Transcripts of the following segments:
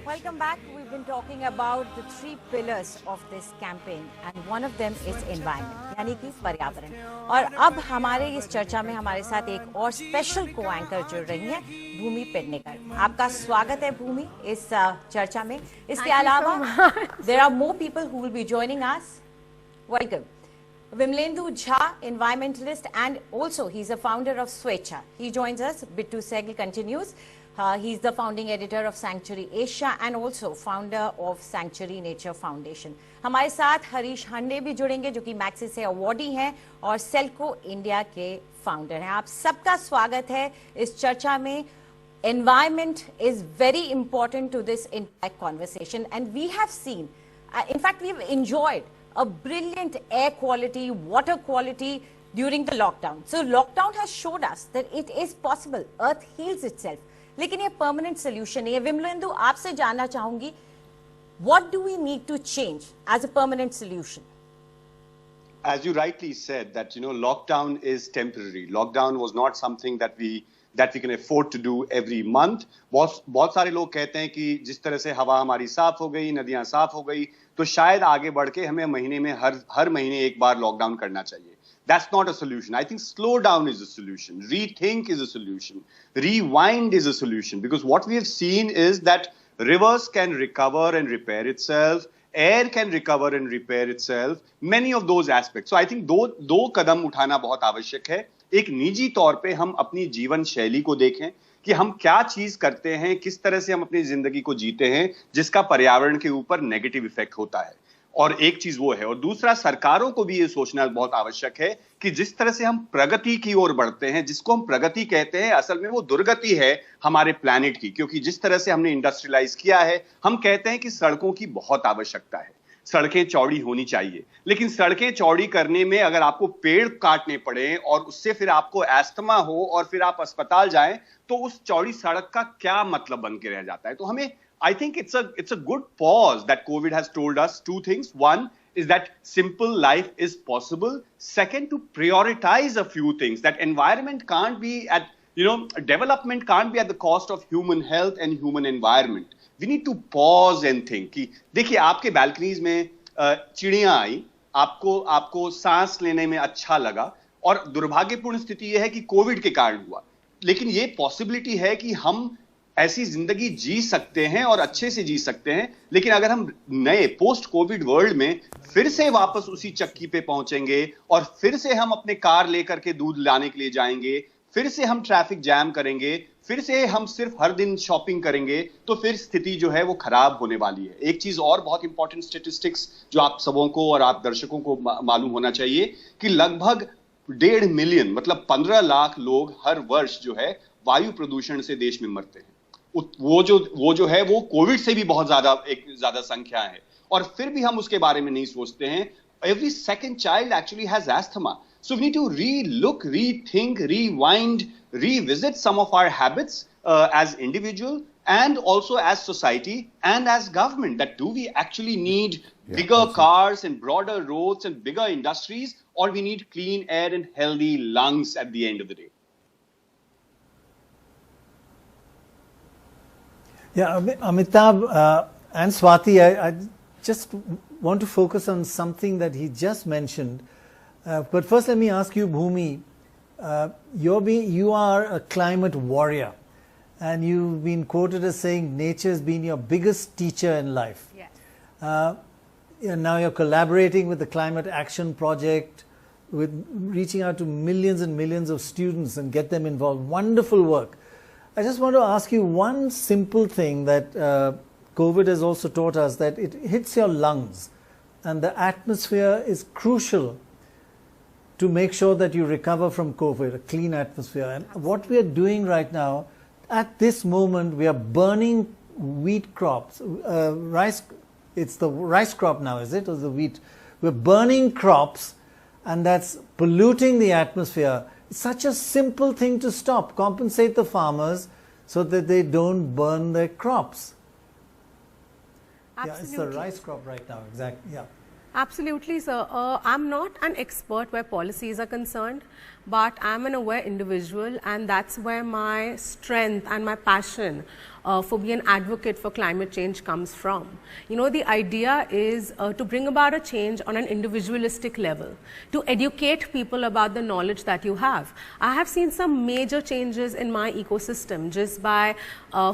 Welcome back. We've been talking about the three pillars of this campaign and one of them is environment यानी कि पर्यावरण। और अब हमारे इस चर्चा में हमारे साथ एक और स्पेशल को एंकर जुड़ रही हैं भूमि पेडनेकर। आपका स्वागत है भूमि इस चर्चा में। इसके अलावा there are more people who will be joining us. Welcome. Vimlendu Jha, environmentalist, and also he's a founder of Swechha. He joins us. Bittu Sehgal continues. He's the founding editor of Sanctuary Asia and also founder of Sanctuary Nature Foundation. हमारे साथ हरीश हंडे भी जुड़ेंगे जो कि maxi से awardee हैं और SELCO India के फाउंडर हैं। आप सबका स्वागत है इस चर्चा में। Environment is very important to this entire conversation and we have seen, in fact we've enjoyed a brilliant air quality, water quality during the lockdown. So lockdown has showed us that it is possible. Earth heals itself. लेकिन ये permanent solution नहीं है। विमलेंदु आपसे जानना चाहूंगी, what do we need to change as a permanent solution? As you rightly said, that lockdown is temporary. Lockdown was not something that we can afford to do every month. बहुत सारे लोग कहते हैं कि जिस तरह से हवा हमारी साफ हो गई, नदियां साफ हो गई, तो शायद आगे बढ़ के हमें महीने में हर महीने एक बार लॉकडाउन करना चाहिए. That's not a solution. I think slow down is a solution. Rethink is a solution. Rewind is a solution. Because what we have seen is that rivers can recover and repair itself. Air can recover and repair itself. Many of those aspects. So I think दो कदम उठाना बहुत आवश्यक है. एक निजी तौर पे हम अपनी जीवन शैली को देखें कि हम क्या चीज करते हैं, किस तरह से हम अपनी जिंदगी को जीते हैं जिसका पर्यावरण के ऊपर नेगेटिव इफेक्ट होता है. और एक चीज वो है, और दूसरा सरकारों को भी ये सोचना बहुत आवश्यक है कि जिस तरह से हम प्रगति की ओर बढ़ते हैं, जिसको हम प्रगति कहते हैं, असल में वो दुर्गति है हमारे प्लैनेट की. क्योंकि जिस तरह से हमने इंडस्ट्रियलाइज किया है, हम कहते हैं कि सड़कों की बहुत आवश्यकता है, सड़कें चौड़ी होनी चाहिए. लेकिन सड़कें चौड़ी करने में अगर आपको पेड़ काटने पड़े और उससे फिर आपको एस्थमा हो और फिर आप अस्पताल जाएं, तो उस चौड़ी सड़क का क्या मतलब बन के रह जाता है. तो हमें I think it's a good pause that COVID has told us two things. One is that simple life is possible. Second, to prioritize a few things. That environment can't be at, development can't be at the cost of human health and human environment. We need to pause and think. कि देखिए आपके balconies में चिड़ियां आई, आपको सांस लेने में अच्छा लगा, और दुर्भाग्यपूर्ण स्थिति यह है कि कोविड के कारण हुआ. लेकिन ये पॉसिबिलिटी है कि हम ऐसी जिंदगी जी सकते हैं और अच्छे से जी सकते हैं. लेकिन अगर हम नए पोस्ट कोविड वर्ल्ड में फिर से वापस उसी चक्की पे पहुंचेंगे और फिर से हम अपने कार लेकर के दूध लाने के लिए जाएंगे, फिर से हम ट्रैफिक जैम करेंगे, फिर से हम सिर्फ हर दिन शॉपिंग करेंगे, तो फिर स्थिति जो है वो खराब होने वाली है. एक चीज और बहुत इंपॉर्टेंट स्टेटिस्टिक्स जो आप सबों को और आप दर्शकों को मालूम होना चाहिए कि लगभग 1.5 मिलियन मतलब 15 लाख लोग हर वर्ष जो है वायु प्रदूषण से देश में मरते हैं. वो जो है वो कोविड से भी बहुत ज्यादा संख्या है, और फिर भी हम उसके बारे में नहीं सोचते हैं. Every second child actually has asthma. So we need to re-look, rethink, rewind, revisit some of our habits as individual and also as society and as government. That do we actually need bigger cars and broader roads and bigger industries, or we need clean air and healthy lungs at the end of the day? Yeah, Amitabh and Swati, I just want to focus on something that he just mentioned. But first let me ask you, Bhumi, you are a climate warrior and you've been quoted as saying nature has been your biggest teacher in life. Yes. Now you're collaborating with the Climate Action Project, with reaching out to millions and millions of students and get them involved. Wonderful work. I just want to ask you one simple thing that COVID has also taught us, that it hits your lungs and the atmosphere is crucial to make sure that you recover from COVID, a clean atmosphere. And what we are doing right now, at this moment, we are burning wheat crops, rice. It's the rice crop now, is it, or the wheat? We're burning crops and that's polluting the atmosphere. It's such a simple thing to stop. Compensate the farmers so that they don't burn their crops. Absolutely. Yeah, it's the rice crop right now, exactly. Yeah. Absolutely, sir. I'm not an expert where policies are concerned, but I'm an aware individual, and that's where my strength and my passion for being an advocate for climate change comes from. You know, the idea is to bring about a change on an individualistic level, to educate people about the knowledge that you have. I have seen some major changes in my ecosystem just by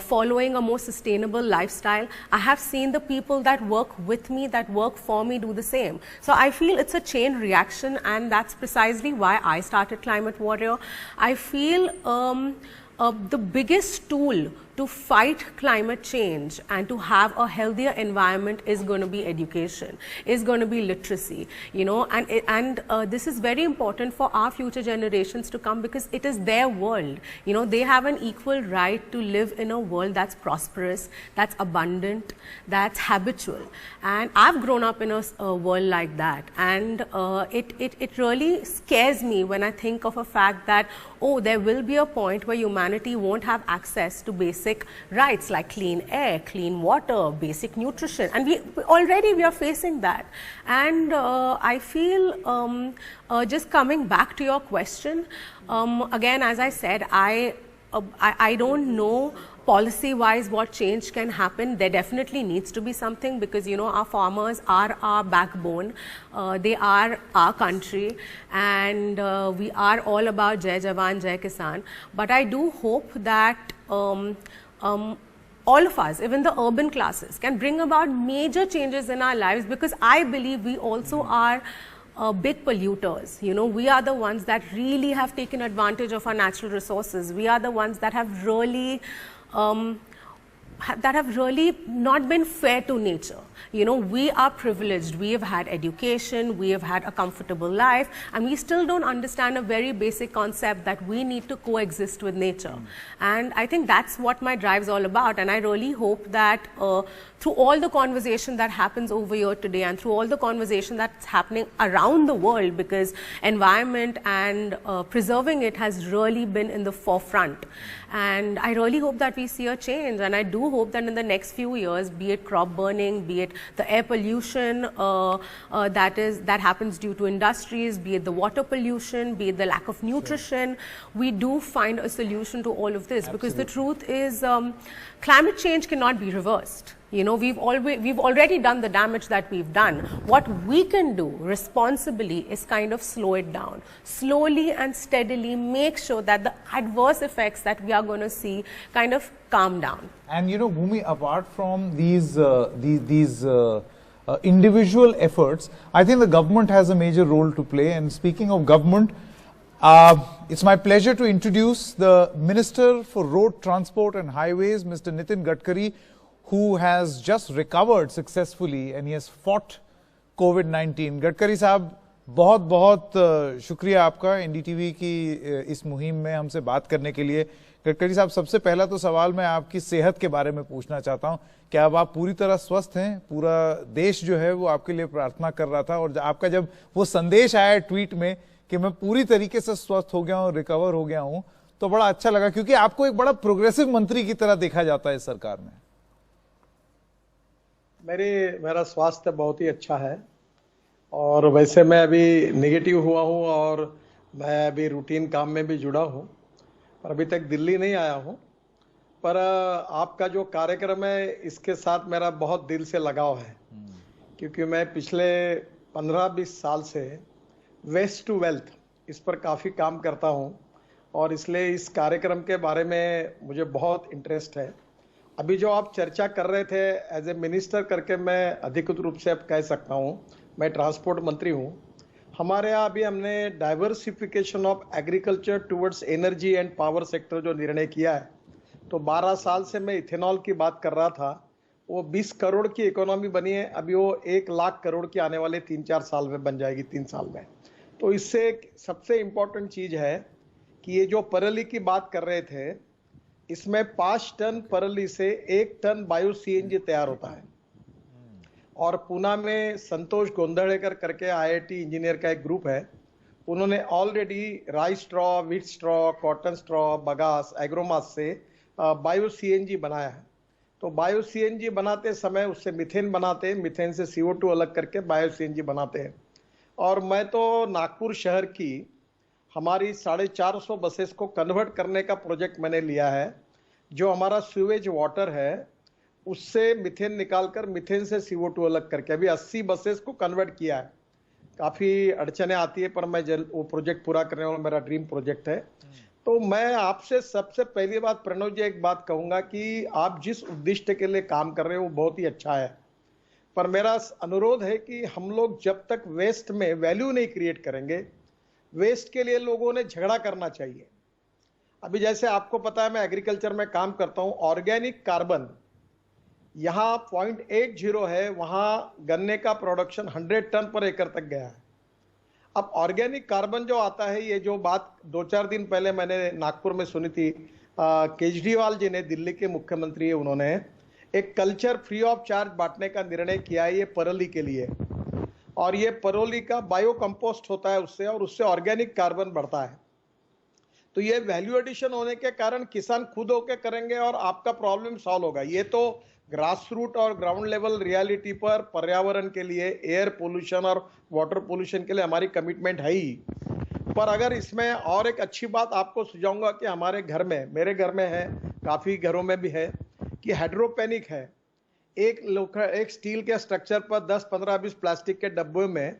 following a more sustainable lifestyle. I have seen the people that work with me, that work for me, do the same. So I feel it's a chain reaction, and that's precisely why I started Climate Warrior. I feel the biggest tool to fight climate change and to have a healthier environment is going to be education, is going to be literacy, you know, and this is very important for our future generations to come, because it is their world. You know, they have an equal right to live in a world that's prosperous, that's abundant, that's habitual. And I've grown up in a world like that, and it really scares me when I think of a fact that, oh, there will be a point where humanity won't have access to basic rights like clean air, clean water, basic nutrition, and we are facing that. And I feel just coming back to your question, again, as I said, I don't know policy-wise what change can happen. There definitely needs to be something, because, you know, our farmers are our backbone. They are our country, and we are all about Jai Jawan, Jai Kisan. But I do hope that all of us, even the urban classes, can bring about major changes in our lives, because I believe we also are big polluters. You know, we are the ones that really have taken advantage of our natural resources. We are the ones that have really not been fair to nature. You know, we are privileged. We have had education, we have had a comfortable life, and we still don't understand a very basic concept that we need to coexist with nature. And I think that's what my drive is all about. And I really hope that through all the conversation that happens over here today, and through all the conversation that's happening around the world, because environment and preserving it has really been in the forefront. And I really hope that we see a change, and I do hope that in the next few years, be it crop burning, be it the air pollution that happens due to industries, be it the water pollution, be it the lack of nutrition, we do find a solution to all of this. Absolutely. Because the truth is, climate change cannot be reversed. You know, we've already done the damage that we've done. What we can do responsibly is kind of slow it down, slowly and steadily make sure that the adverse effects that we are going to see kind of calm down. And you know, Bhumi, apart from these individual efforts, I think the government has a major role to play. And speaking of government, it's my pleasure to introduce the Minister for Road Transport and Highways, Mr. Nitin Gadkari, who has just recovered successfully and he has fought COVID-19. Gadkari साहब, बहुत बहुत शुक्रिया आपका NDTV की इस मुहिम में हमसे बात करने के लिए। गडकरी साहब, सबसे पहला तो सवाल मैं आपकी सेहत के बारे में पूछना चाहता हूं। क्या अब आप पूरी तरह स्वस्थ हैं? पूरा देश जो है वो आपके लिए प्रार्थना कर रहा था, और आपका जब वो संदेश आया ट्वीट में कि मैं पूरी तरीके से स्वस्थ हो गया हूं, रिकवर हो गया हूं, तो बड़ा अच्छा लगा, क्योंकि आपको एक बड़ा प्रोग्रेसिव मंत्री की तरह देखा जाता है इस सरकार में। मेरा स्वास्थ्य बहुत ही अच्छा है, और वैसे मैं अभी नेगेटिव हुआ हूँ और मैं अभी रूटीन काम में भी जुड़ा हूँ, पर अभी तक दिल्ली नहीं आया हूँ। पर आपका जो कार्यक्रम है इसके साथ मेरा बहुत दिल से लगाव है, क्योंकि मैं पिछले 15-20 साल से वेस्ट टू वेल्थ इस पर काफ़ी काम करता हूँ, और इसलिए इस कार्यक्रम के बारे में मुझे बहुत इंटरेस्ट है। अभी जो आप चर्चा कर रहे थे, एज ए मिनिस्टर करके मैं अधिकृत रूप से अब कह सकता हूँ, मैं ट्रांसपोर्ट मंत्री हूँ। हमारे यहाँ अभी हमने diversification of agriculture towards energy and power sector जो निर्णय किया है, तो 12 साल से मैं इथेनॉल की बात कर रहा था, वो 20 करोड़ की इकोनॉमी बनी है, अभी वो 1 लाख करोड़ की आने वाले 3-4 साल में बन जाएगी, 3 साल में। तो इससे सबसे इम्पोर्टेंट चीज़ है कि ये जो परली की बात कर रहे थे, इसमें 5 टन परली से 1 टन बायो सीएनजी तैयार होता है। और पूना में संतोष गोंधड़ेकर करके आईआईटी इंजीनियर का एक ग्रुप है, उन्होंने already rice straw, wheat straw, cotton straw, bagasse, agromass से बायो सीएनजी बनाया है। तो बायो सीएनजी बनाते समय उससे मीथेन बनाते हैं, मीथेन से CO2 अलग करके बायो सीएनजी बनाते हैं। और मैं तो नागपुर शहर की हमारी 450 बसेस को कन्वर्ट करने का प्रोजेक्ट मैंने लिया है, जो हमारा सीवेज वाटर है उससे मीथेन निकालकर मीथेन से CO2 अलग करके अभी 80 बसेस को कन्वर्ट किया है। काफी अड़चने आती है पर मैं वो प्रोजेक्ट पूरा करने वाला मेरा ड्रीम प्रोजेक्ट है। तो मैं आपसे सबसे पहली बात प्रणव जी एक बात कहूंगा कि आप जिस उद्देश्य के लिए काम कर रहे हो वो बहुत ही अच्छा है, पर मेरा अनुरोध है कि हम लोग जब तक वेस्ट में वैल्यू नहीं क्रिएट करेंगे, वेस्ट के लिए लोगों ने झगड़ा करना चाहिए। अभी जैसे आपको पता है मैं एग्रीकल्चर में काम करता हूं, ऑर्गेनिक कार्बन यहां 0.80 है, वहां गन्ने का प्रोडक्शन 100 टन पर एकड़ तक गया है। अब ऑर्गेनिक कार्बन जो आता है, ये जो बात 2-4 दिन पहले मैंने नागपुर में सुनी थी, केजरीवाल जी ने, दिल्ली के मुख्यमंत्री है, उन्होंने एक कल्चर फ्री ऑफ चार्ज बांटने का निर्णय किया है ये परोली के लिए, और ये परोली का बायो कंपोस्ट होता है उससे, और उससे ऑर्गेनिक कार्बन बढ़ता है। तो ये वैल्यू एडिशन होने के कारण किसान खुद होके करेंगे और आपका प्रॉब्लम सॉल्व होगा। ये तो ग्रास रूट और ग्राउंड लेवल रियलिटी पर पर्यावरण के लिए, एयर पोल्यूशन और वाटर पोल्यूशन के लिए हमारी कमिटमेंट है ही। पर अगर इसमें और एक अच्छी बात आपको सुझाऊंगा कि हमारे घर में, मेरे घर में है, काफी घरों में भी है, कि हाइड्रोपेनिक है। एक स्टील के स्ट्रक्चर पर 10, 15, 20 प्लास्टिक के डब्बे में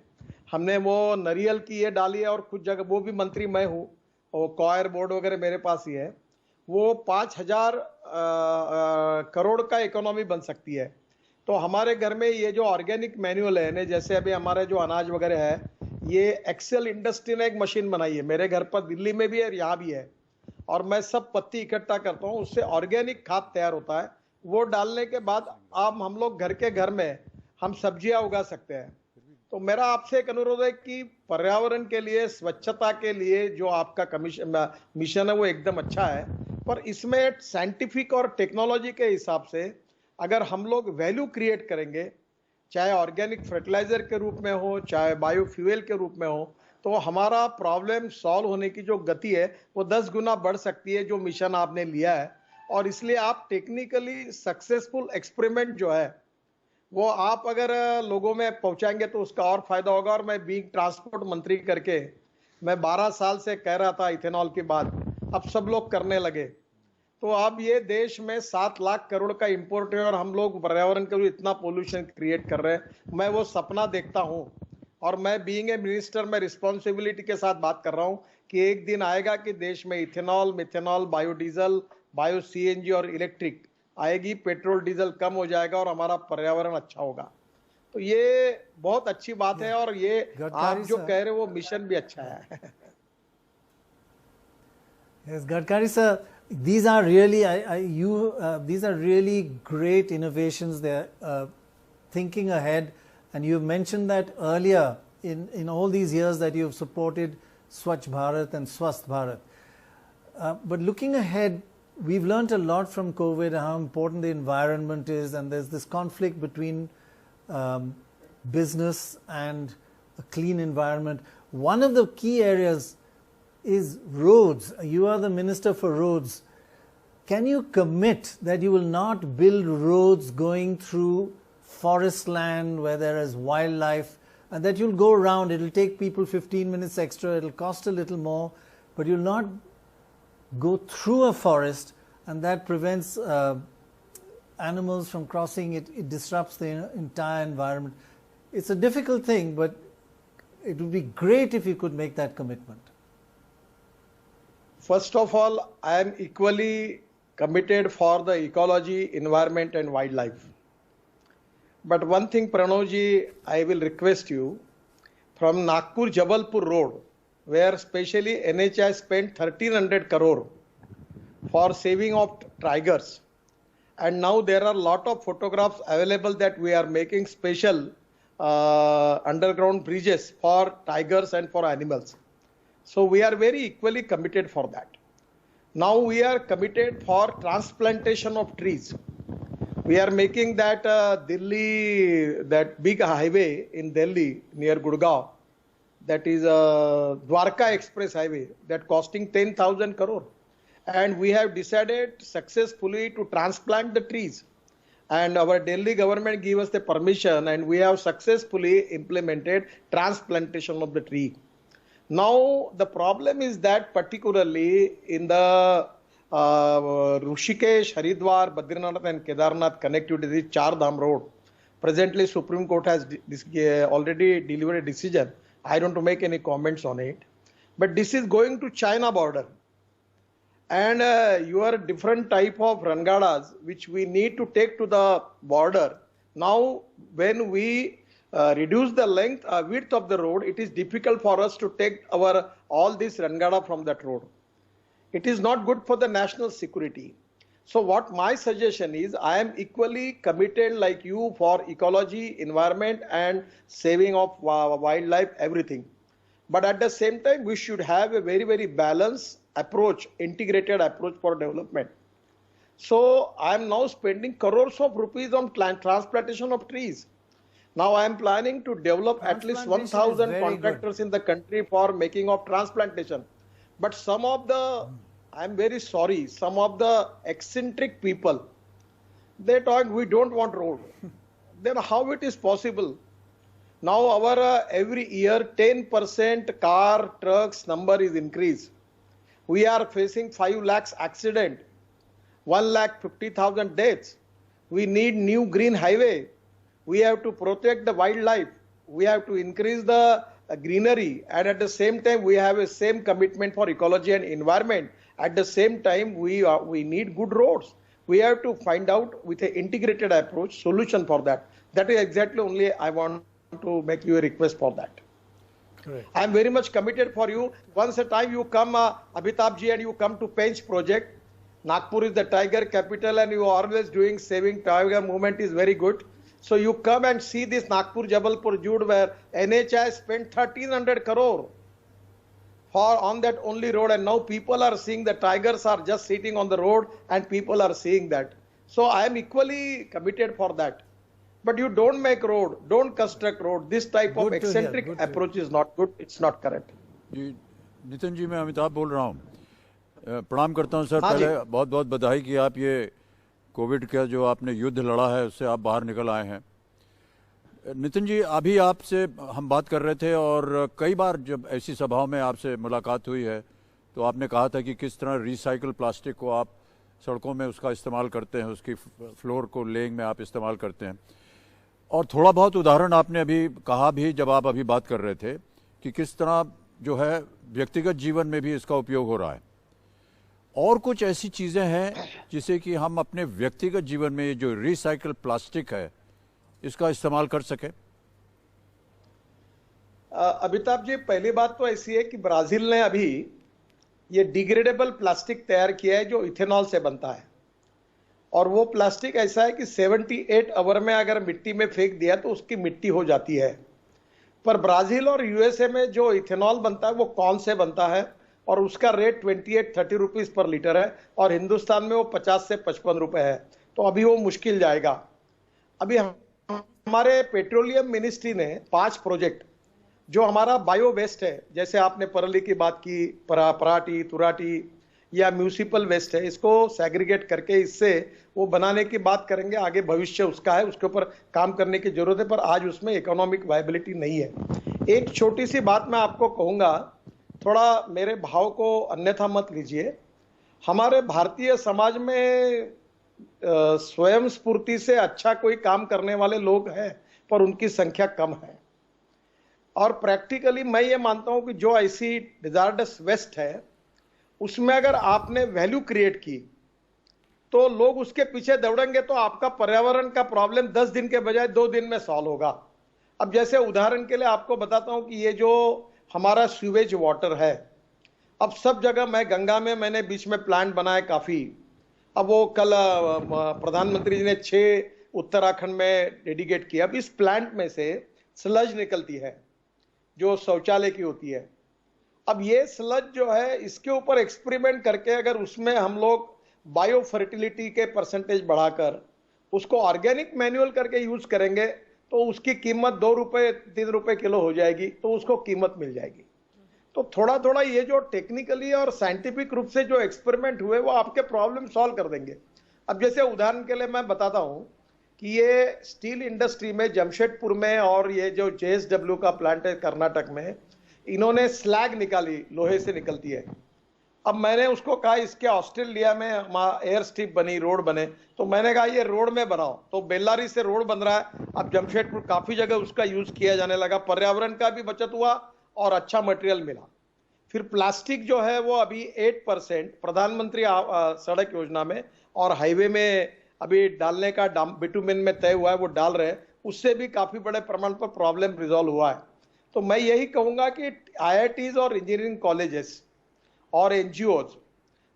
हमने वो नारियल की ये डाली है, और कुछ जगह वो भी मंत्री मैं हूँ, और कॉयर बोर्ड वगैरह मेरे पास ही है। वो 5000 करोड़ का इकोनॉमी बन सकती है। तो हमारे घर में ये जो ऑर्गेनिक मैन्युअल है, जैसे अभी हमारे जो अनाज वगैरह है, ये एक्सेल इंडस्ट्री ने एक मशीन बनाई है, मेरे घर पर दिल्ली में भी है, यहाँ भी है, और मैं सब पत्ती इकट्ठा करता हूँ, उससे ऑर्गेनिक खाद तैयार होता है। वो डालने के बाद आप हम लोग घर के घर में हम सब्जियां उगा सकते हैं। तो मेरा आपसे एक अनुरोध है कि पर्यावरण के लिए, स्वच्छता के लिए जो आपका मिशन है वो एकदम अच्छा है, पर इसमें साइंटिफिक और टेक्नोलॉजी के हिसाब से अगर हम लोग वैल्यू क्रिएट करेंगे, चाहे ऑर्गेनिक फर्टिलाइजर के रूप में हो, चाहे बायोफ्यूल के रूप में हो, तो हमारा प्रॉब्लम सॉल्व होने की जो गति है वो 10 गुना बढ़ सकती है, जो मिशन आपने लिया है। और इसलिए आप टेक्निकली सक्सेसफुल एक्सपेरिमेंट जो है वो आप अगर लोगों में पहुंचाएंगे तो उसका और फायदा होगा। और मैं बीइंग ट्रांसपोर्ट मंत्री करके मैं 12 साल से कह रहा था इथेनॉल की बात, अब सब लोग करने लगे। तो अब ये देश में 7 लाख करोड़ का इंपोर्ट है और हम लोग पर्यावरण के लिए इतना पोल्यूशन क्रिएट कर रहे हैं। मैं वो सपना देखता हूँ, और मैं बीइंग ए मिनिस्टर में रिस्पॉन्सिबिलिटी के साथ बात कर रहा हूँ कि एक दिन आएगा कि देश में ethanol, methanol, biodiesel, bio CNG और इलेक्ट्रिक आएगी, पेट्रोल डीजल कम हो जाएगा और हमारा पर्यावरण अच्छा होगा। तो ये बहुत अच्छी बात है, और ये आप जो कह रहे हो वो मिशन भी अच्छा है। Yes, Gadkari sir, these are really these are really great innovations. They're thinking ahead, and you've mentioned that earlier in all these years that you've supported Swachh Bharat and Swasth Bharat. But looking ahead, we've learnt a lot from COVID, how important the environment is, and there's this conflict between business and a clean environment. One of the key areas is roads. You are the Minister for Roads. Can you commit that you will not build roads going through forest land where there is wildlife, and that you'll go around, it'll take people 15 minutes extra, it'll cost a little more, but you'll not go through a forest, and that prevents animals from crossing, it disrupts the entire environment. It's a difficult thing, but it would be great if you could make that commitment. First of all, I am equally committed for the ecology, environment and wildlife. But one thing, Pranavji, I will request you, from Nagpur-Jabalpur road, where specially NHI spent 1300 crore for saving of tigers. And now there are a lot of photographs available that we are making special underground bridges for tigers and for animals. So we are very equally committed for that. Now we are committed for transplantation of trees. We are making that Delhi, that big highway in Delhi near Gurgaon, that is Dwarka Express highway, that costing 10,000 crore. And we have decided successfully to transplant the trees. And our Delhi government gave us the permission, and we have successfully implemented transplantation of the tree. Now the problem is that particularly in the Rishikesh, Haridwar, Badrinath and Kedarnath connectivity, this Char Dham road. Presently, Supreme Court has already delivered a decision. I don't want to make any comments on it. But this is going to China border. And your different type of rangadas, which we need to take to the border. Now, when we reduce the length, width of the road, it is difficult for us to take all this rangada from that road. It is not good for the national security. So what my suggestion is, I am equally committed like you for ecology, environment and saving of wildlife, everything. But at the same time, we should have a very, very balanced approach, integrated approach for development. So I am now spending crores of rupees on transplantation of trees. Now I am planning to develop at least 1,000 contractors in the country for making of transplantation. But some of the, I am very sorry, some of the eccentric people, they talk, we don't want road. Then how it is possible? Now our every year 10% car, trucks number is increased. We are facing 5 lakhs accident, 1,50,000 deaths. We need new green highway. We have to protect the wildlife. We have to increase the greenery, and at the same time we have a same commitment for ecology and environment. At the same time we need good roads. We have to find out with an integrated approach solution for that. That is exactly only I want to make you a request for that. Correct. I am very much committed for you. Once a time you come, Amitabh ji, and you come to Pench project. Nagpur is the tiger capital and you are always doing saving tiger movement is very good. So you come and see this Nagpur Jabalpur Jude where NHI spent 1,300 crore on that only road, and now people are seeing the tigers are just sitting on the road and people are seeing that. So I am equally committed for that. But you don't make road, don't construct road. This type of eccentric approach is not good. It's not correct. जी नितिन जी, मैं अमिताभ बोल रहा हूँ. प्रणाम करता हूँ sir. पहले बहुत बहुत बधाई कि आप ये कोविड का जो आपने युद्ध लड़ा है उससे आप बाहर निकल आए हैं. नितिन जी, अभी आपसे हम बात कर रहे थे और कई बार जब ऐसी सभाओं में आपसे मुलाकात हुई है तो आपने कहा था कि किस तरह रिसाइकल प्लास्टिक को आप सड़कों में उसका इस्तेमाल करते हैं, उसकी फ्लोर को लेइंग में आप इस्तेमाल करते हैं. और थोड़ा बहुत उदाहरण आपने अभी कहा भी जब आप अभी बात कर रहे थे कि किस तरह जो है व्यक्तिगत जीवन में भी इसका उपयोग हो रहा है. और कुछ ऐसी चीज़ें हैं जिसे कि हम अपने व्यक्तिगत जीवन में जो रिसाइकल प्लास्टिक है इसका इस्तेमाल कर सके. अमिताभ जी, पहली बात तो ऐसी है कि ब्राजील ने अभी ये डिग्रेडेबल प्लास्टिक तैयार किया है जो इथेनॉल से बनता है. और वो प्लास्टिक ऐसा है कि 78 आवर में अगर मिट्टी में फेंक दिया तो उसकी मिट्टी हो जाती है. पर ब्राजील और यूएसए में जो इथेनॉल बनता है वो कौन से बनता है और उसका रेट 28-30 रुपीज पर लीटर है और हिंदुस्तान में वो 50 से 55 रुपए है. तो अभी वो मुश्किल जाएगा. अभी हमारे पेट्रोलियम मिनिस्ट्री ने 5 प्रोजेक्ट जो हमारा बायो वेस्ट है, जैसे आपने परली की बात की, पराठी, तुराटी या म्यूनिसिपल वेस्ट है, इसको सेग्रीगेट करके इससे वो बनाने की बात करेंगे. आगे भविष्य उसका है, उसके ऊपर काम करने की जरूरत है, पर आज उसमें इकोनॉमिक वायबिलिटी नहीं है. एक छोटी सी बात मैं आपको कहूंगा, थोड़ा मेरे भाव को अन्यथा मत लीजिए. हमारे भारतीय समाज में स्वयं स्फूर्ति से अच्छा कोई काम करने वाले लोग हैं, पर उनकी संख्या कम है. और प्रैक्टिकली मैं ये मानता हूं कि जो ऐसी डिजास्टर्स वेस्ट है उसमें अगर आपने वैल्यू क्रिएट की तो लोग उसके पीछे दौड़ेंगे, तो आपका पर्यावरण का प्रॉब्लम 10 दिन के बजाय 2 दिन में सॉल्व होगा. अब जैसे उदाहरण के लिए आपको बताता हूं कि ये जो हमारा सीवेज वाटर है, अब सब जगह, मैं गंगा में मैंने बीच में प्लांट बनाए काफी. अब वो कल प्रधानमंत्री जी ने 6 उत्तराखंड में डेडिकेट किया. अब इस प्लांट में से स्लज निकलती है जो शौचालय की होती है. अब ये स्लज जो है, इसके ऊपर एक्सपेरिमेंट करके अगर उसमें हम लोग बायो फर्टिलिटी के परसेंटेज बढ़ाकर उसको ऑर्गेनिक मैन्युअल करके यूज करेंगे तो उसकी कीमत 2 रुपए 3 रुपए किलो हो जाएगी, तो उसको कीमत मिल जाएगी. तो थोड़ा थोड़ा ये जो टेक्निकली और साइंटिफिक रूप से जो एक्सपेरिमेंट हुए वो आपके प्रॉब्लम सॉल्व कर देंगे. अब जैसे उदाहरण के लिए मैं बताता हूं कि ये स्टील इंडस्ट्री में जमशेदपुर में और ये जो JSW का प्लांट है कर्नाटक में, इन्होंने स्लैग निकाली, लोहे से निकलती है, अब मैंने उसको कहा इसके ऑस्ट्रेलिया में एयर स्ट्रिप बनी, रोड बने, तो मैंने कहा ये रोड में बनाओ, तो बेल्लारी से रोड बन रहा है। अब जमशेदपुर काफी जगह उसका यूज किया जाने लगा, पर्यावरण का भी बचत हुआ और अच्छा मटेरियल मिला। फिर प्लास्टिक जो है वो अभी 8% प्रधानमंत्री सड़क योजना में और हाईवे में अभी डालने का बिटुमेन में तय हुआ है, वो डाल रहे हैं, उससे भी काफी बड़े प्रमाण पर प्रॉब्लम रिजॉल्व हुआ है। तो मैं यही कहूंगा कि IITs और इंजीनियरिंग कॉलेजेस और NGOs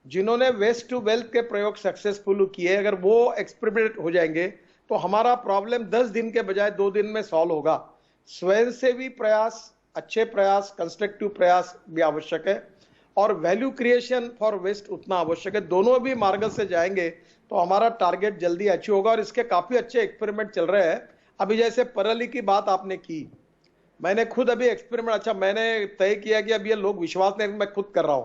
जिन्होंने वेस्ट टू वेल्थ के प्रयोग सक्सेसफुल किए, अगर वो एक्सपेरिमेंट हो जाएंगे तो हमारा प्रॉब्लम 10 दिन के बजाय 2 दिन में सॉल्व होगा। स्वयंसेवी प्रयास, अच्छे प्रयास, कंस्ट्रक्टिव प्रयास भी आवश्यक है और वैल्यू क्रिएशन फॉर वेस्ट उतना आवश्यक है। दोनों भी मार्ग से जाएंगे तो हमारा टारगेट जल्दी अचीव होगा और इसके काफी अच्छे एक्सपेरिमेंट चल रहे हैं। अभी जैसे परली की बात आपने की, मैंने खुद अभी एक्सपेरिमेंट, अच्छा मैंने तय किया कि अब ये लोग विश्वास नहीं, मैं खुद कर रहा हूं,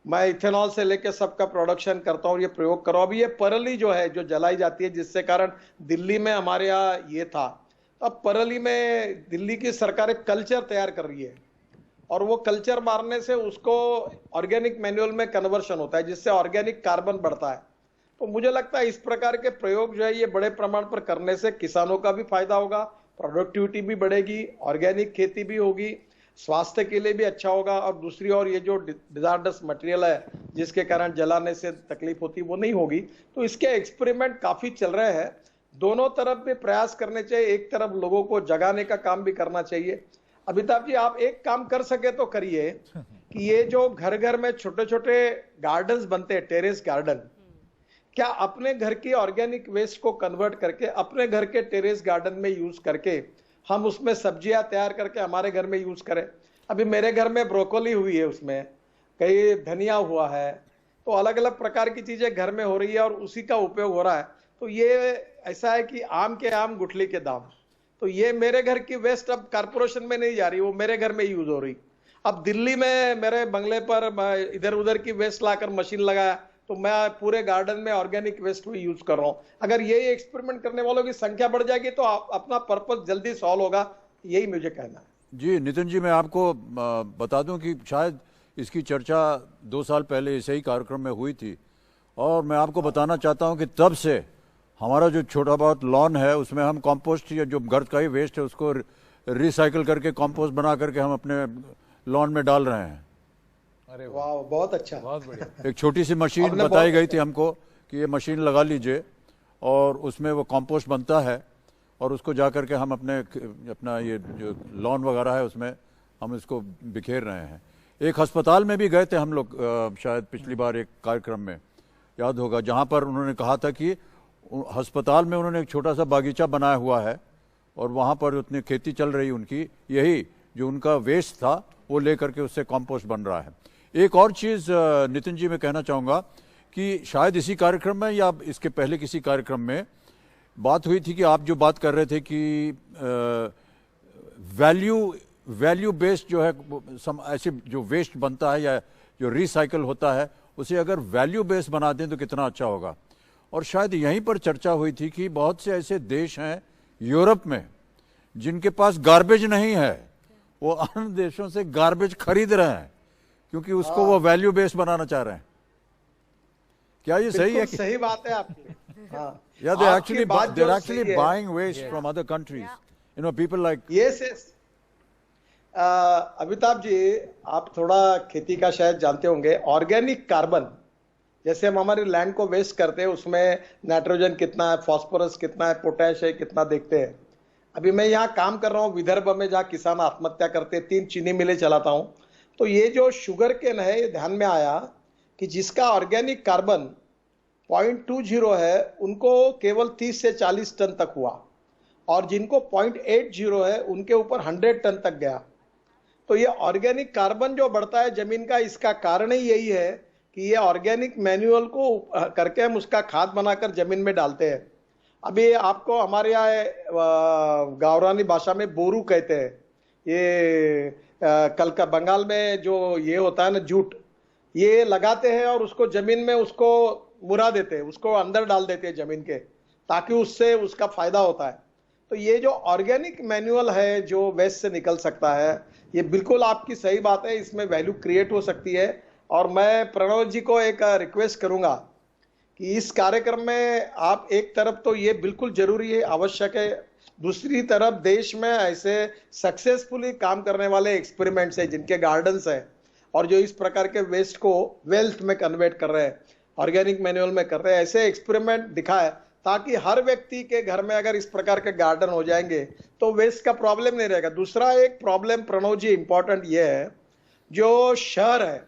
मैं इथेनॉल से लेकर सबका प्रोडक्शन करता हूं, ये प्रयोग कर रहा हूं। अभी ये परली जो है, जो जलाई जाती है, जिससे कारण दिल्ली में हमारे यहाँ ये था, अब परली में दिल्ली की सरकार एक कल्चर तैयार कर रही है और वो कल्चर मारने से उसको ऑर्गेनिक मैन्युअल में कन्वर्शन होता है, जिससे ऑर्गेनिक कार्बन बढ़ता है। तो मुझे लगता है इस प्रकार के प्रयोग जो है ये बड़े प्रमाण पर करने से किसानों का भी फायदा होगा, प्रोडक्टिविटी भी बढ़ेगी, ऑर्गेनिक खेती भी होगी, स्वास्थ्य के लिए भी अच्छा होगा और दूसरी ओर ये जो डिजास्टर्स मटेरियल है जिसके कारण जलाने से तकलीफ होती वो नहीं होगी। तो इसके एक्सपेरिमेंट काफी चल रहे हैं, दोनों तरफ भी प्रयास करने चाहिए। एक तरफ लोगों को जगाने का काम भी करना चाहिए। अमिताभ जी, आप एक काम कर सके तो करिए कि ये जो घर घर में छोटे छोटे गार्डन्स बनते हैं, टेरेस गार्डन, क्या अपने घर की ऑर्गेनिक वेस्ट को कन्वर्ट करके अपने घर के टेरेस गार्डन में यूज करके हम उसमें सब्जियां तैयार करके हमारे घर में यूज करें। अभी मेरे घर में ब्रोकोली हुई है, उसमें कई धनिया हुआ है, तो अलग अलग प्रकार की चीजें घर में हो रही है और उसी का उपयोग हो रहा है। तो ये ऐसा है कि आम के आम गुठली के दाम, तो ये मेरे घर की वेस्ट अब कारपोरेशन में नहीं जा रही, वो मेरे घर में यूज हो रही। अब दिल्ली में मेरे बंगले पर इधर उधर की वेस्ट लाकर मशीन लगाया तो मैं पूरे गार्डन में ऑर्गेनिक वेस्ट भी यूज कर रहा हूं। अगर ये एक्सपेरिमेंट करने वालों की संख्या बढ़ जाएगी तो अपना पर्पस जल्दी सॉल्व होगा, यही मुझे कहना है। जी नितिन जी, मैं आपको बता दूं कि शायद इसकी चर्चा 2 साल पहले इसे ही कार्यक्रम में हुई थी और मैं आपको बताना चाहता हूं कि तब से हमारा जो छोटा बहुत लॉन है उसमें हम कंपोस्ट या जो घर का ही वेस्ट है उसको रिसाइकिल करके कंपोस्ट बना करके हम अपने लॉन में डाल रहे हैं। अरे वाह, बहुत अच्छा, बहुत बढ़िया। एक छोटी सी मशीन बताई गई थी हमको कि ये मशीन लगा लीजिए और उसमें वो कंपोस्ट बनता है और उसको जा करके हम अपना ये जो लॉन वगैरह है उसमें हम इसको बिखेर रहे हैं। एक अस्पताल में भी गए थे हम लोग शायद पिछली बार एक कार्यक्रम में, याद होगा, जहाँ पर उन्होंने कहा था कि अस्पताल में उन्होंने एक छोटा सा बागीचा बनाया हुआ है और वहाँ पर उतनी खेती चल रही उनकी, यही जो उनका वेस्ट था वो ले करके उससे कंपोस्ट बन रहा है। एक और चीज़ नितिन जी मैं कहना चाहूँगा कि शायद इसी कार्यक्रम में या इसके पहले किसी कार्यक्रम में बात हुई थी कि आप जो बात कर रहे थे कि वैल्यू बेस्ड जो है ऐसे जो वेस्ट बनता है या जो रिसाइकल होता है उसे अगर वैल्यू बेस्ड बना दें तो कितना अच्छा होगा। और शायद यहीं पर चर्चा हुई थी कि बहुत से ऐसे देश हैं यूरोप में जिनके पास गार्बेज नहीं है, वो अन्य देशों से गार्बेज खरीद रहे हैं क्योंकि उसको वो वैल्यू बेस्ड बनाना चाह रहे हैं। क्या ये सही है? सही बात है आपकी। हाँ, yeah, they're actually buying waste from other countries. You know, people like yes. Amitabh ji, आप थोड़ा खेती का शायद जानते होंगे। ऑर्गेनिक कार्बन, जैसे हम हमारी लैंड को वेस्ट करते हैं उसमें नाइट्रोजन कितना है, फास्फोरस कितना है, पोटैश है कितना, देखते हैं। अभी मैं यहाँ काम कर रहा हूँ विदर्भ में, जहाँ किसान आत्महत्या करते हैं, 3 चीनी मिलें चलाता हूँ। तो ये जो शुगर केन है, ये ध्यान में आया कि जिसका ऑर्गेनिक कार्बन 0.20 है उनको केवल 30 से 40 टन तक हुआ और जिनको 0.80 है उनके ऊपर 100 टन तक गया। तो ये ऑर्गेनिक कार्बन जो बढ़ता है जमीन का, इसका कारण ही यही है कि ये ऑर्गेनिक मैन्युअल को करके हम उसका खाद बनाकर जमीन में डालते हैं। अभी आपको हमारे यहाँ गावरानी भाषा में बोरू कहते हैं। ये कल का बंगाल में जो ये होता है ना, जूट, ये लगाते हैं और उसको जमीन में उसको मुरा देते हैं, उसको अंदर डाल देते हैं जमीन के, ताकि उससे उसका फायदा होता है। तो ये जो ऑर्गेनिक मैन्युअल है जो वेस्ट से निकल सकता है, ये बिल्कुल आपकी सही बात है, इसमें वैल्यू क्रिएट हो सकती है। और मैं प्रणव जी को एक रिक्वेस्ट करूंगा कि इस कार्यक्रम में आप एक तरफ तो ये बिल्कुल जरूरी है, आवश्यक है, दूसरी तरफ देश में ऐसे सक्सेसफुली काम करने वाले एक्सपेरिमेंट्स है जिनके गार्डन्स है और जो इस प्रकार के वेस्ट को वेल्थ में कन्वर्ट कर रहे हैं, ऑर्गेनिक मैन्युअल में कर रहे हैं, ऐसे एक्सपेरिमेंट दिखाए ताकि हर व्यक्ति के घर में अगर इस प्रकार के गार्डन हो जाएंगे तो वेस्ट का प्रॉब्लम नहीं रहेगा। दूसरा एक प्रॉब्लम प्रणव जी इंपॉर्टेंट ये है, जो शहर है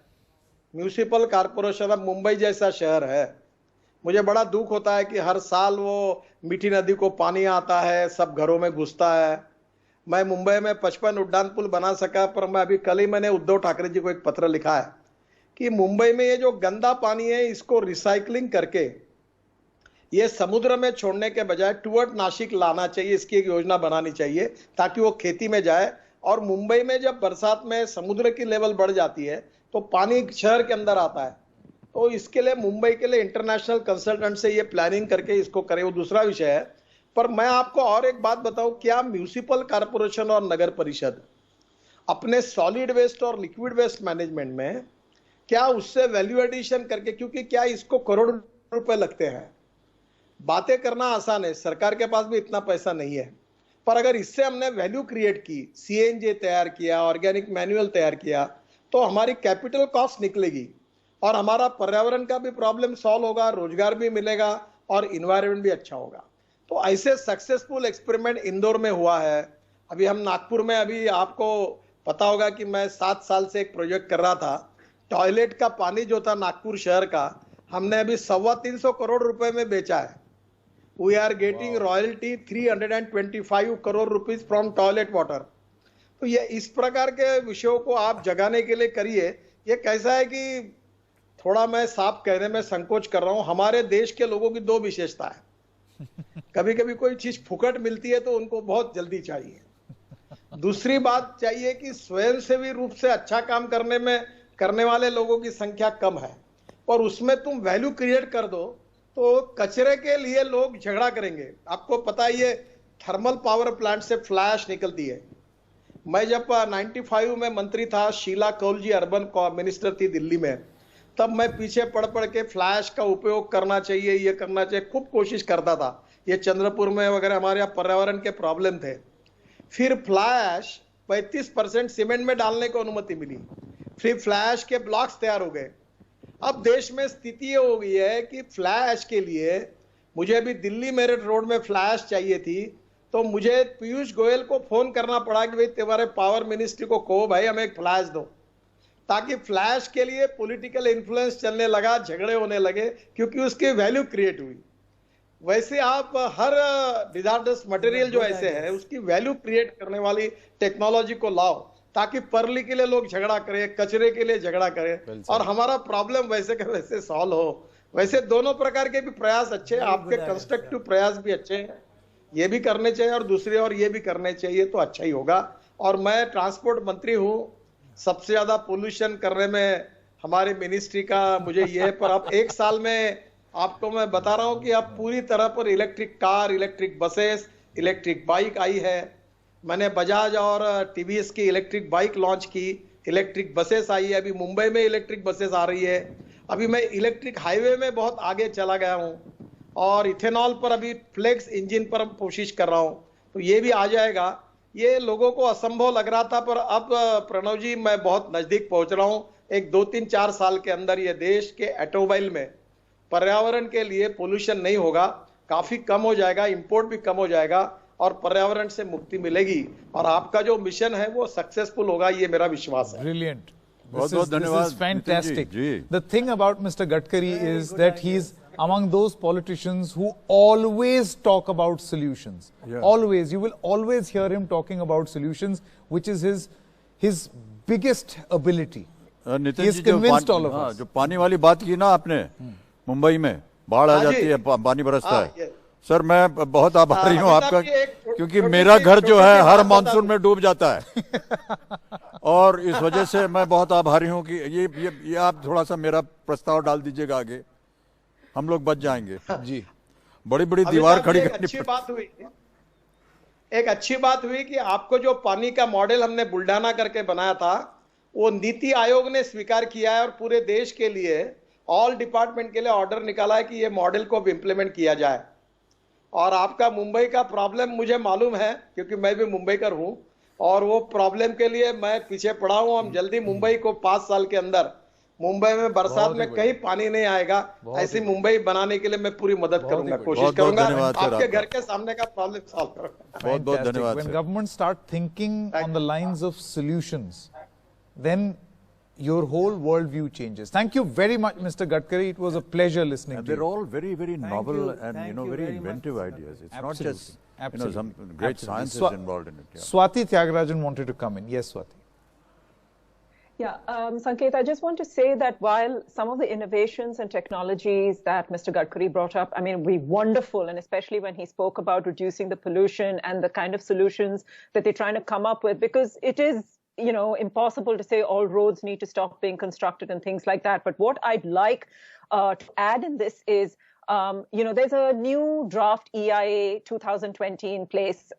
म्यूनिसिपल कॉर्पोरेशन ऑफ मुंबई जैसा शहर है, मुझे बड़ा दुख होता है कि हर साल वो मीठी नदी को पानी आता है, सब घरों में घुसता है। मैं मुंबई में 55 उड्डान पुल बना सका, पर मैं अभी कल ही मैंने उद्धव ठाकरे जी को एक पत्र लिखा है कि मुंबई में ये जो गंदा पानी है इसको रिसाइकलिंग करके ये समुद्र में छोड़ने के बजाय टुवर्ड नासिक लाना चाहिए, इसकी एक योजना बनानी चाहिए ताकि वो खेती में जाए। और मुंबई में जब बरसात में समुद्र की लेवल बढ़ जाती है तो पानी शहर के अंदर आता है, तो इसके लिए मुंबई के लिए इंटरनेशनल कंसल्टेंट से ये प्लानिंग करके इसको करें, वो दूसरा विषय है। पर मैं आपको और एक बात बताऊं, क्या म्यूनिसिपल कॉर्पोरेशन और नगर परिषद अपने सॉलिड वेस्ट और लिक्विड वेस्ट मैनेजमेंट में क्या उससे वैल्यू एडिशन करके, क्योंकि क्या इसको करोड़ रुपए लगते हैं, बातें करना आसान है, सरकार के पास भी इतना पैसा नहीं है, पर अगर इससे हमने वैल्यू क्रिएट की, सीएनजी तैयार किया, ऑर्गेनिक मैन्युअल तैयार किया, तो हमारी कैपिटल कॉस्ट निकलेगी और हमारा पर्यावरण का भी प्रॉब्लम सॉल्व होगा, रोजगार भी मिलेगा और इन्वायरमेंट भी अच्छा होगा। तो ऐसे सक्सेसफुल एक्सपेरिमेंट इंदौर में हुआ है। अभी हम नागपुर में, अभी आपको पता होगा कि मैं 7 साल से एक प्रोजेक्ट कर रहा था, टॉयलेट का पानी जो था नागपुर शहर का, हमने अभी 325 करोड़ रुपए में बेचा है। We are getting royalty 325 crore rupees from toilet water. तो ये इस प्रकार के विषयों को आप जगाने के लिए करिए। ये कैसा है कि थोड़ा मैं साफ कहने में संकोच कर रहा हूं, हमारे देश के लोगों की 2 विशेषता है। कभी कभी कोई चीज फुकट मिलती है तो उनको बहुत जल्दी चाहिए। दूसरी बात चाहिए कि स्वयंसेवी रूप से अच्छा काम करने वाले लोगों की संख्या कम है, और उसमें तुम वैल्यू क्रिएट कर दो तो कचरे के लिए लोग झगड़ा करेंगे। आपको पता ही है, थर्मल पावर प्लांट से फ्लैश निकलती है। मैं जब 95 में मंत्री था, शीला कौल जी अर्बन मिनिस्टर थी दिल्ली में, तब मैं पीछे पढ़ के फ्लैश का उपयोग करना चाहिए, ये करना चाहिए, खूब कोशिश करता था। ये चंद्रपुर में वगैरह हमारे यहाँ पर्यावरण के प्रॉब्लम थे। फिर फ्लैश 35% सीमेंट में डालने को अनुमति मिली, फिर फ्लैश के ब्लॉक्स तैयार हो गए। अब देश में स्थिति ये हो गई है कि फ्लैश के लिए, मुझे अभी दिल्ली मेरठ रोड में फ्लैश चाहिए थी, तो मुझे पीयूष गोयल को फोन करना पड़ा कि भाई तुम्हारे पावर मिनिस्ट्री को कहो भाई हमें एक फ्लैश दो, ताकि फ्लैश के लिए पॉलिटिकल इन्फ्लुएंस चलने लगा, झगड़े होने लगे, क्योंकि उसकी वैल्यू क्रिएट हुई। वैसे आप हर डिजास्टर्स मटेरियल जो ऐसे है उसकी वैल्यू क्रिएट करने वाली टेक्नोलॉजी को लाओ, ताकि परली के लिए लोग झगड़ा करें, कचरे के लिए झगड़ा करें और हमारा प्रॉब्लम वैसे का वैसे सॉल्व हो। वैसे दोनों प्रकार के भी प्रयास अच्छे हैं, आपके कंस्ट्रक्टिव प्रयास भी अच्छे हैं, ये भी करने चाहिए और दूसरे और ये भी करने चाहिए तो अच्छा ही होगा। और मैं ट्रांसपोर्ट मंत्री हूँ, सबसे ज्यादा पोल्यूशन करने में हमारे मिनिस्ट्री का मुझे ये है, पर अब 1 साल में आपको मैं बता रहा हूं कि अब पूरी तरह पर electric car, electric buses, electric bike आई है। मैंने बजाज और टीवीएस की इलेक्ट्रिक बाइक लॉन्च की, इलेक्ट्रिक बसेस आई है, अभी मुंबई में इलेक्ट्रिक बसेस आ रही है। अभी मैं इलेक्ट्रिक हाईवे में बहुत आगे चला गया हूं और इथेनॉल पर अभी फ्लेक्स इंजन पर कोशिश कर रहा हूं, तो ये भी आ जाएगा। ये लोगों को असंभव लग रहा था, पर अब प्रणव जी मैं बहुत नजदीक पहुंच रहा हूं। एक 2-3-4 साल के अंदर ये देश के ऑटोमोबाइल में पर्यावरण के लिए पोल्यूशन नहीं होगा, काफी कम हो जाएगा, इंपोर्ट भी कम हो जाएगा और पर्यावरण से मुक्ति मिलेगी और आपका जो मिशन है वो सक्सेसफुल होगा, ये मेरा विश्वास है। Brilliant. बहुत धन्यवाद। This is fantastic. Ji. The thing about Mr. Gadkari is that he's among those politicians who always talk about solutions. Yeah. Always. You will always hear him talking about solutions, which is his biggest ability. Nitin He has जी, जो convinced all of हाँ, us. जो पानी वाली बात की ना आपने, मुंबई में बाढ़ आ हाँ जाती जी। है, पानी बरसता हाँ, है। ये- सर मैं बहुत आभारी हूँ अमिताभ आपका, जी, एक क्योंकि छोटी मेरा सी- घर जो छोटी है सी हर बात बता मानसून दूं। में डूब जाता है और इस वजह से मैं बहुत आभारी हूँ कि ये आप थोड़ा सा मेरा प्रस्ताव डाल दीजिएगा आगे, हम लोग बच जाएंगे। जी। बड़ी बड़ी दीवार खड़ी एक करनी अच्छी बात हुई, एक अच्छी बात हुई कि आपको जो पानी का मॉडल हमने बुल्डाना करके बनाया था, वो नीति आयोग ने स्वीकार किया है और पूरे देश के लिए ऑल डिपार्टमेंट के लिए ऑर्डर निकाला है कि ये मॉडल को अब इम्प्लीमेंट किया जाए। और आपका मुंबई का प्रॉब्लम मुझे मालूम है क्योंकि मैं भी मुंबईकर हूं और वो प्रॉब्लम के लिए मैं पीछे पड़ा हूं। हम जल्दी मुंबई को 5 साल के अंदर, मुंबई में बरसात में कहीं पानी नहीं आएगा, ऐसी मुंबई बनाने के लिए मैं पूरी मदद करूंगा, कोशिश करूंगा आपके घर के सामने का प्रॉब्लम सॉल्व करूंगा। बहुत बहुत धन्यवाद। When governments start thinking on the lines of solutions, then your whole worldview changes. Thank you very much, Mr. Gadkari. It was a pleasure listening to you. They're all very, very novel and Thank you very very much inventive for ideas. It's Absolutely. not just some great science is involved in it. Yeah. Swati Tyagarajan wanted to come in. Yes, Swati. Yeah, Sanket, I just want to say that while some of the innovations and technologies that Mr. Gadkari brought up, I mean, were wonderful, and especially when he spoke about reducing the pollution and the kind of solutions that they're trying to come up with, because it is, you know, impossible to say all roads need to stop being constructed and things like that. But what I'd like to add in this is, you know, there's a new draft EIA 2020 in place,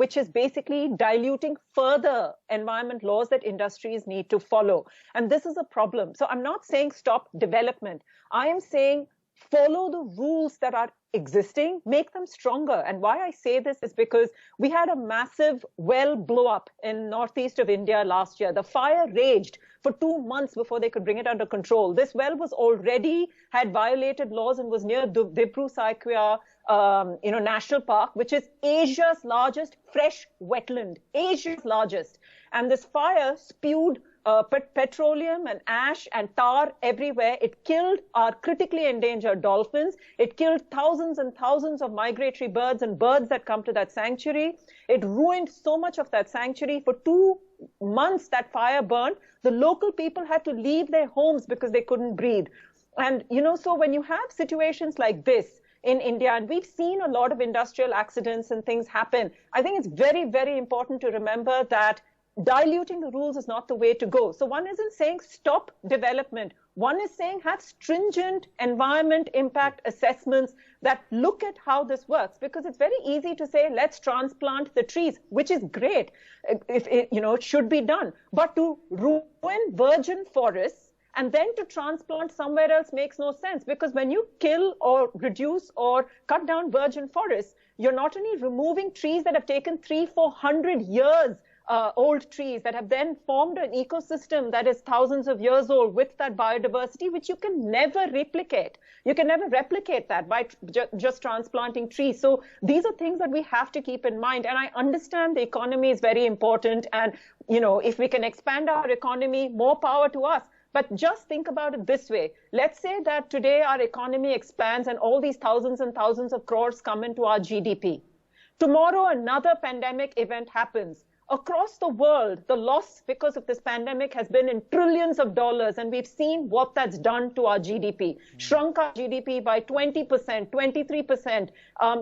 which is basically diluting further environment laws that industries need to follow. And this is a problem. So I'm not saying stop development. I am saying follow the rules that are existing, make them stronger. And why I say this is because we had a massive well blow up in northeast of India last year. The fire raged for 2 months before they could bring it under control. This well was already had violated laws and was near Dibru Saikia, you know, National Park, which is Asia's largest fresh wetland, Asia's largest. And this fire spewed petroleum and ash and tar everywhere. It killed our critically endangered dolphins. It killed thousands and thousands of migratory birds and birds that come to that sanctuary. It ruined so much of that sanctuary. For 2 months that fire burned, the local people had to leave their homes because they couldn't breathe. And, you know, so when you have situations like this in India, and we've seen a lot of industrial accidents and things happen, I think it's very, very important to remember that diluting the rules is not the way to go. So one isn't saying stop development. One is saying have stringent environment impact assessments that look at how this works, because it's very easy to say, let's transplant the trees, which is great if it, you know, it should be done. But to ruin virgin forests and then to transplant somewhere else makes no sense, because when you kill or reduce or cut down virgin forests, you're not only removing trees that have taken 300-400 years old trees that have then formed an ecosystem that is thousands of years old with that biodiversity, which you can never replicate. You can never replicate that by just transplanting trees. So these are things that we have to keep in mind. And I understand the economy is very important. And, you know, if we can expand our economy, more power to us. But just think about it this way. Let's say that today our economy expands and all these thousands and thousands of crores come into our GDP. Tomorrow, another pandemic event happens. Across the world, the loss because of this pandemic has been in trillions of dollars, and we've seen what that's done to our GDP. Shrunk our GDP by 20%, 23%,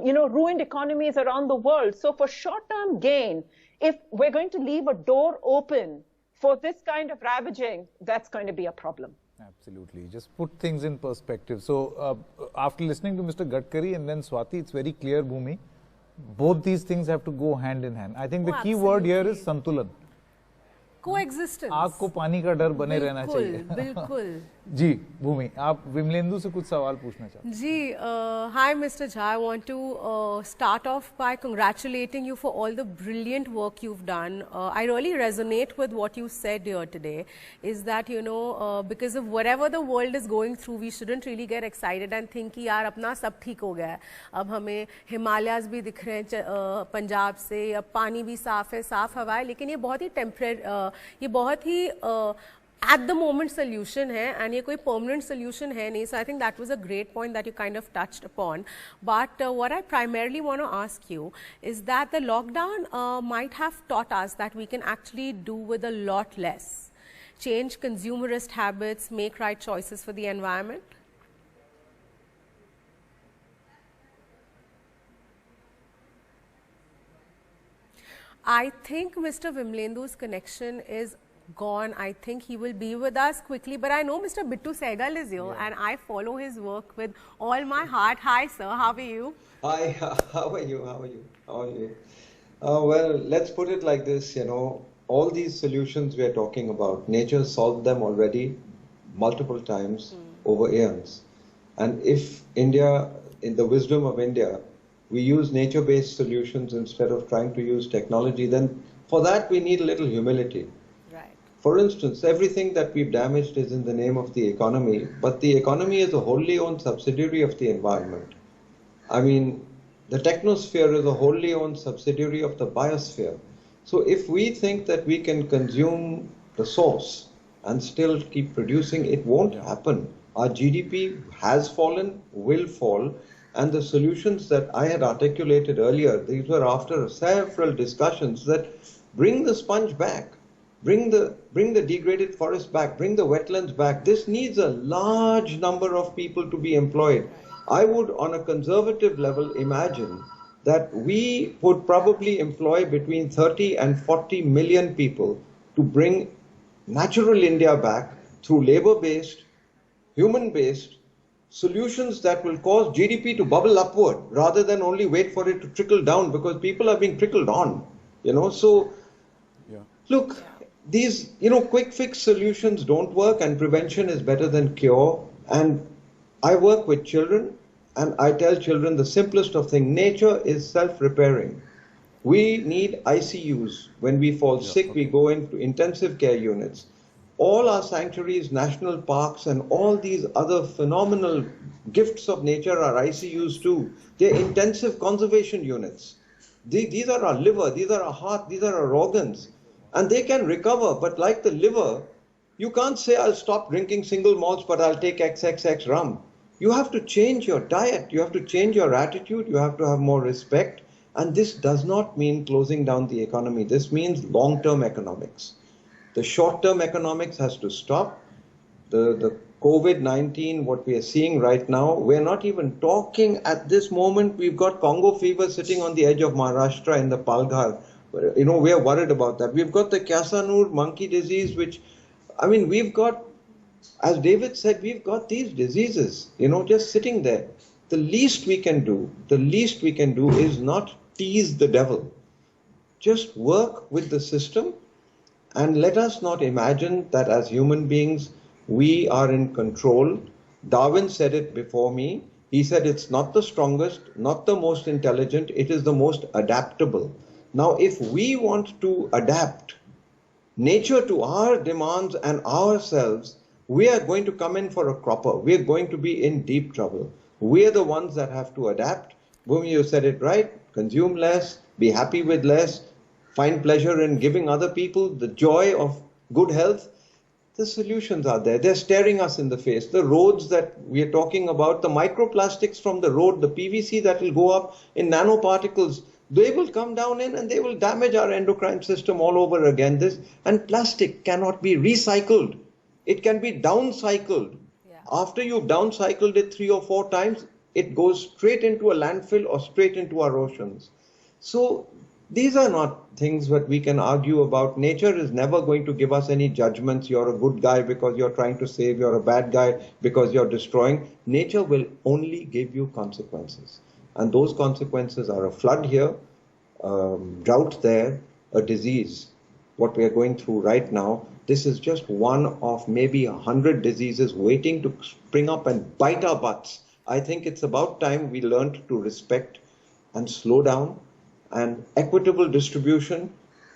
you know, ruined economies around the world. So for short-term gain, if we're going to leave a door open for this kind of ravaging, that's going to be a problem. Absolutely. Just put things in perspective. So after listening to Mr. Gadkari and then Swati, it's very clear, Bhumi, both these things have to go hand in hand. I think the key word here is santulan. Coexistence. आग को पानी का डर बने रहना चाहिए. बिल्कुल. जी, भूमि, आप विमलेंदु से कुछ सवाल पूछना चाहते हैं? जी, hi Mr. Jha, I want to start off by congratulating you for all the brilliant work you've done. I really resonate with what you said here today, is that, you know, because of whatever the world is going through, we shouldn't really get excited and think कि यार अपना सब ठीक हो गया है. अब हमें हिमालयाज़ भी दिख रहे हैं पंजाब से, अब पानी भी साफ़ है, साफ़ हवा है, लेकिन ये बहुत ही ये बहुत ही at the moment solution hai, and ये कोई permanent solution है नहीं. So I think that was a great point that you kind of touched upon. But what I primarily want to ask you is that the lockdown might have taught us that we can actually do with a lot less. Change consumerist habits, make right choices for the environment. I think Mr. Vimlendu's connection is gone. I think he will be with us quickly, but I know Mr. Bittu Sehgal is here, and I follow his work with all my heart. Hi sir, how are you? Hi, how are you? How are you? How are you? Well, let's put it like this, you know, all these solutions we are talking about, nature solved them already multiple times over eons. And if India, in the wisdom of India, we use nature-based solutions instead of trying to use technology, then for that we need a little humility. Right. For instance, everything that we've damaged is in the name of the economy, but the economy is a wholly owned subsidiary of the environment. I mean, the technosphere is a wholly owned subsidiary of the biosphere. So if we think that we can consume the source and still keep producing, it won't happen. Our GDP has fallen, will fall, and the solutions that I had articulated earlier, these were after several discussions that bring the sponge back, bring the degraded forest back, bring the wetlands back. This needs a large number of people to be employed. I would, on a conservative level, imagine that we would probably employ between 30 and 40 million people to bring natural India back through labor-based, human-based solutions that will cause GDP to bubble upward rather than only wait for it to trickle down, because people are being trickled on, you know. So, look, these, you know, quick fix solutions don't work, and prevention is better than cure. And I work with children, and I tell children the simplest of things: nature is self-repairing. We need ICUs. When we fall sick, we go into intensive care units. All our sanctuaries, national parks, and all these other phenomenal gifts of nature are ICUs too. They're intensive conservation units. These are our liver, these are our heart, these are our organs. And they can recover, but like the liver, you can't say, I'll stop drinking single malts, but I'll take XXX rum. You have to change your diet, you have to change your attitude, you have to have more respect. And this does not mean closing down the economy. This means long-term economics. The short-term economics has to stop. The COVID-19, what we are seeing right now, we're not even talking at this moment. We've got Congo fever sitting on the edge of Maharashtra in the Palghar. You know, we're worried about that. We've got the Kyasanur monkey disease, which, I mean, we've got, as David said, we've got these diseases, you know, just sitting there. The least we can do is not tease the devil. Just work with the system, and let us not imagine that as human beings, we are in control. Darwin said it before me. He said it's not the strongest, not the most intelligent, it is the most adaptable. Now, if we want to adapt nature to our demands and ourselves, we are going to come in for a cropper. We are going to be in deep trouble. We are the ones that have to adapt. Bhumi, you said it right. Consume less, be happy with less, find pleasure in giving other people the joy of good health. The solutions are there. They're staring us in the face. The roads that we are talking about, the microplastics from the road, the PVC that will go up in nanoparticles, they will come down in and they will damage our endocrine system all over again. And plastic cannot be recycled. It can be downcycled. Yeah. After you've downcycled it 3 or 4 times, it goes straight into a landfill or straight into our oceans. So these are not things that we can argue about. Nature is never going to give us any judgments. You're a good guy because you're trying to save. You're a bad guy because you're destroying. Nature will only give you consequences. And those consequences are a flood here, drought there, a disease. What we are going through right now, this is just one of maybe 100 diseases waiting to spring up and bite our butts. I think it's about time we learned to respect and slow down, and equitable distribution,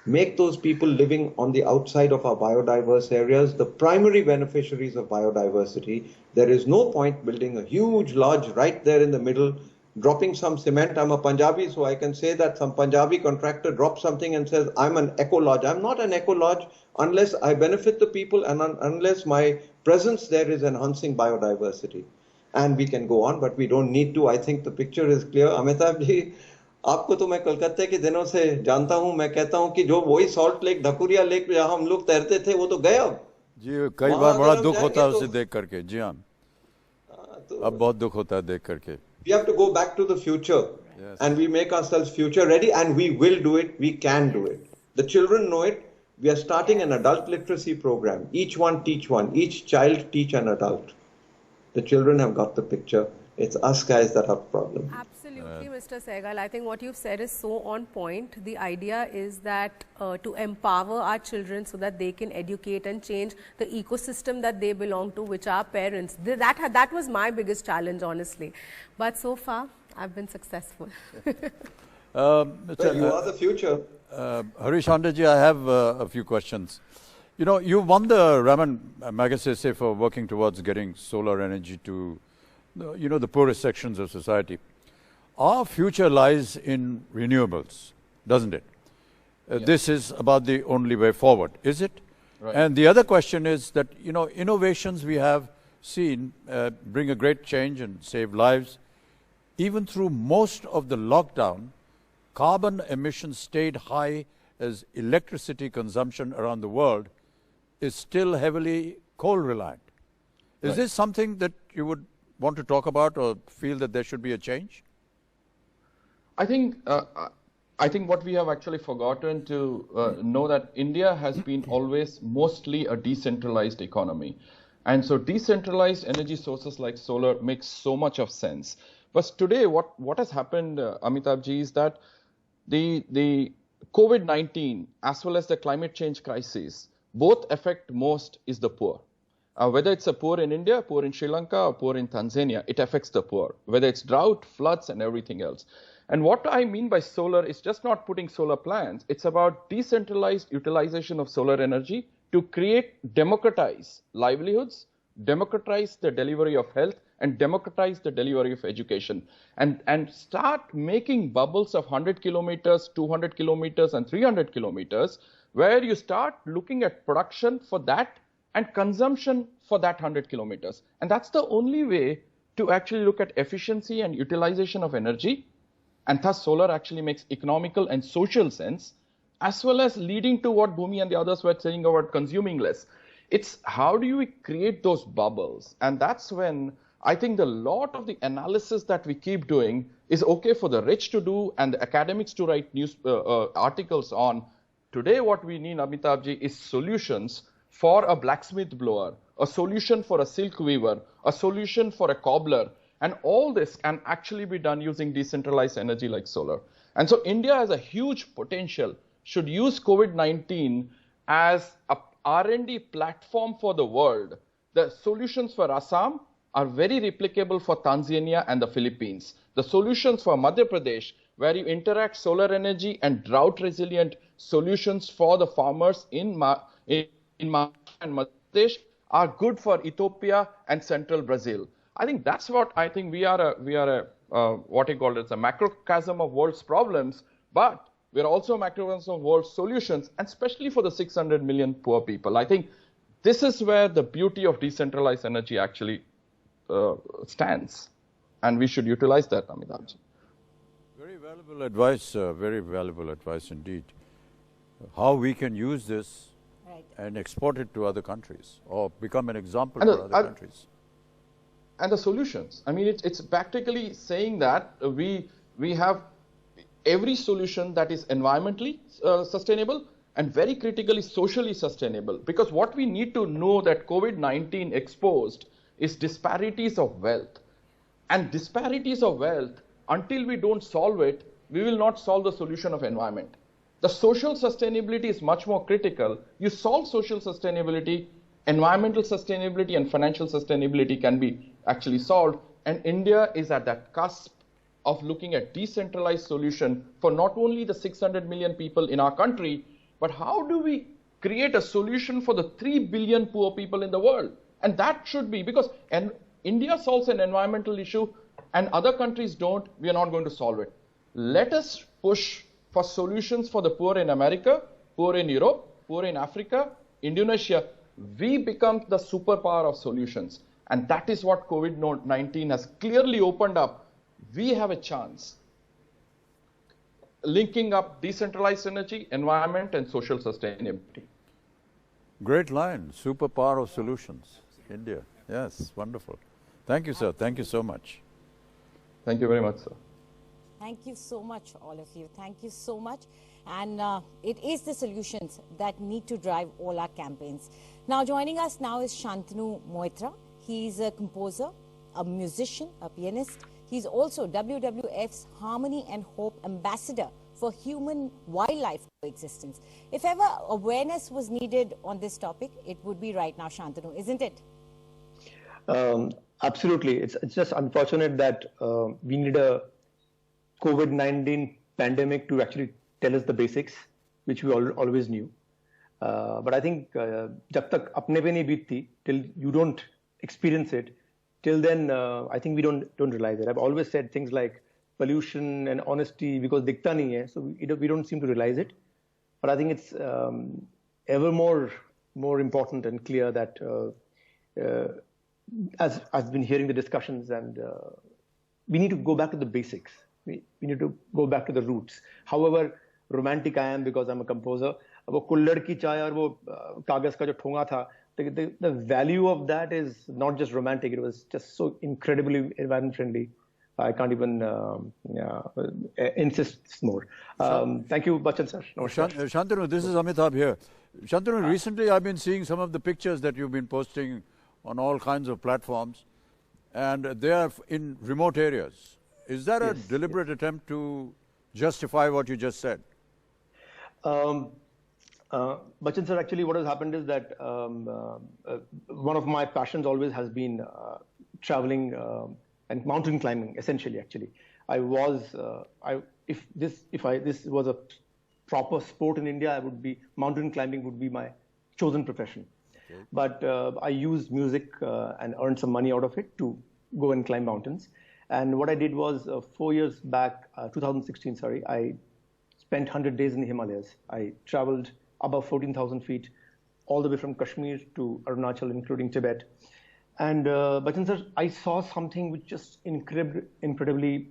make those people living on the outside of our biodiverse areas the primary beneficiaries of biodiversity. There is no point building a huge lodge right there in the middle, dropping some cement. I'm a Punjabi, so I can say that some Punjabi contractor drops something and says, I'm an eco lodge. I'm not an eco lodge unless I benefit the people and unless my presence there is enhancing biodiversity. And we can go on, but we don't need to. I think the picture is clear. Amitabh ji, आपको तो मैं कलकत्ते के दिनों से जानता हूं. मैं कहता हूं कि जो वही सॉल्ट लेक, ढकुरिया लेक जहां हम लोग तैरते थे, वो तो गए अब. जी, कई बार बड़ा दुख होता है उसे देख करके. जी हाँ, अब बहुत दुख होता है देख करके. We have to go back to the future, yes. And we make ourselves future ready, and we will do it. We can do it. The children know it. We are starting an adult literacy program. Each one teach one. Each child teach an adult. The children have got the picture. It's us guys that have the problem. Absolutely. See, Mr. Sehgal, I think what you've said is so on point. The idea is that to empower our children so that they can educate and change the ecosystem that they belong to, which are parents. That was my biggest challenge, honestly. But so far, I've been successful. Well, you are the future. Harish Handeji, I have a few questions. You know, you won the Raman Magsaysay for working towards getting solar energy to, the poorest sections of society. Our future lies in renewables, doesn't it? This is about the only way forward, is it? Right. And the other question is that, innovations we have seen bring a great change and save lives. Even through most of the lockdown, carbon emissions stayed high as electricity consumption around the world is still heavily coal reliant. Is this something that you would want to talk about or feel that there should be a change? I think what we have actually forgotten to know that India has been always mostly a decentralized economy. And so decentralized energy sources like solar makes so much of sense. But today, what has happened, Amitabh ji, is that the COVID-19 as well as the climate change crisis both affect most is the poor. Whether it's a poor in India, poor in Sri Lanka, or poor in Tanzania, it affects the poor. Whether it's drought, floods, and everything else. And what I mean by solar is just not putting solar plants. It's about decentralized utilization of solar energy to democratize livelihoods, democratize the delivery of health, and democratize the delivery of education. And start making bubbles of 100 kilometers, 200 kilometers, and 300 kilometers, where you start looking at production for that and consumption for that 100 kilometers. And that's the only way to actually look at efficiency and utilization of energy. And thus solar actually makes economical and social sense, as well as leading to what Bhumi and the others were saying about consuming less. It's how do we create those bubbles? And that's when I think the lot of the analysis that we keep doing is okay for the rich to do and the academics to write news articles on. Today what we need, Amitabh ji, is solutions for a blacksmith blower, a solution for a silk weaver, a solution for a cobbler. And all this can actually be done using decentralized energy like solar. And so India has a huge potential, should use COVID-19 as a R&D platform for the world. The solutions for Assam are very replicable for Tanzania and the Philippines. The solutions for Madhya Pradesh, where you interact solar energy and drought-resilient solutions for the farmers in Maharashtra and Madhya Pradesh, are good for Ethiopia and central Brazil. I think that's what I think we are what you call it, a macrocosm of world's problems, but we're also a macrocosm of world's solutions, and especially for the 600 million poor people. I think this is where the beauty of decentralized energy actually stands, and we should utilize that, Amitabh ji. Very valuable advice indeed. How we can use this and export it to other countries or become an example for other countries. And the solutions. I mean, it's practically saying that we have every solution that is environmentally sustainable and very critically socially sustainable. Because what we need to know that COVID-19 exposed is disparities of wealth. And disparities of wealth, until we don't solve it, we will not solve the solution of environment. The social sustainability is much more critical. You solve social sustainability, environmental sustainability and financial sustainability can be actually solved. And India is at that cusp of looking at decentralized solution for not only the 600 million people in our country, but how do we create a solution for the 3 billion poor people in the world? And that should be, because India solves an environmental issue and other countries don't, we are not going to solve it. Let us push for solutions for the poor in America, poor in Europe, poor in Africa, Indonesia. We become the superpower of solutions. And that is what COVID-19 has clearly opened up. We have a chance. Linking up decentralized energy, environment, and social sustainability. Great line, superpower of solutions, India. Yes, wonderful. Thank you, sir. Thank you so much. Thank you very much, sir. Thank you so much, all of you. Thank you so much. And it is the solutions that need to drive all our campaigns. Now, joining us now is Shantanu Moitra. He is a composer, a musician, a pianist. He's also WWF's Harmony and Hope Ambassador for human-wildlife coexistence. If ever awareness was needed on this topic, it would be right now, Shantanu, isn't it? Absolutely. It's just unfortunate that we need a COVID-19 pandemic to actually tell us the basics, which we always knew. But I think जब तक अपने पे नहीं बीतती, till you don't experience it, till then I think we don't realize it. I've always said things like pollution and honesty because दिखता नहीं है, so we don't seem to realize it. But I think it's ever more important and clear that as I've been hearing the discussions, and we need to go back to the basics. We need to go back to the roots. However romantic I am because I'm a composer, वो कुल्हड़ की चाय और वो कागज का जो ठोंगा था, the value of that is not just romantic, it was just so incredibly environment friendly. I can't even insist more. Thank you, Bachchan sir. Shantanu, this is Amitabh here. Shantanu, recently I've been seeing some of the pictures that you've been posting on all kinds of platforms, and they are in remote areas. Is that a deliberate attempt to justify what you just said? Bachchan sir, actually what has happened is that one of my passions always has been traveling and mountain climbing, essentially. Actually, if this was a proper sport in India, mountain climbing would be my chosen profession. Okay. But I used music and earned some money out of it to go and climb mountains. And what I did was 4 years back, 2016, sorry, I spent 100 days in the Himalayas. I traveled above 14,000 feet, all the way from Kashmir to Arunachal, including Tibet. And Bachchan sir, I saw something which just incredibly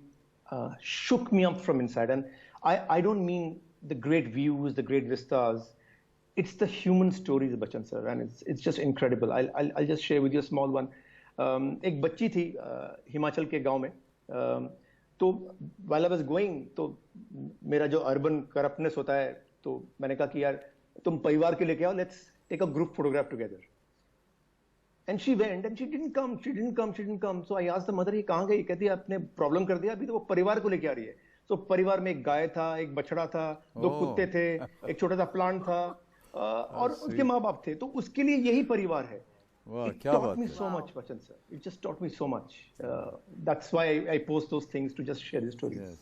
shook me up from inside. And I don't mean the great views, the great vistas. It's the human stories, Bachchan sir, and it's just incredible. I'll just share with you a small one. एक बच्ची थी हिमाचल के गांव में, तो while I was going, तो मेरा जो urban corruptness होता है, तो मैंने कहा कि यार तुम परिवार के लेके आओ, let's take a group photograph together. And she went and she didn't come. So I asked the mother, ये कहाँ गई? कहती है अपने problem कर दिया, अभी तो वो परिवार को लेके आ रही है. So परिवार में एक गाय था, एक बछड़ा था, 2 कुत्ते थे, एक छोटा सा प्लांट था, और उसके माँ बाप थे. तो उसके लिए यही परिवार है. It taught me so much, Bachchan sir. It just taught me so much. That's why I post those things, to just share the stories. Yes.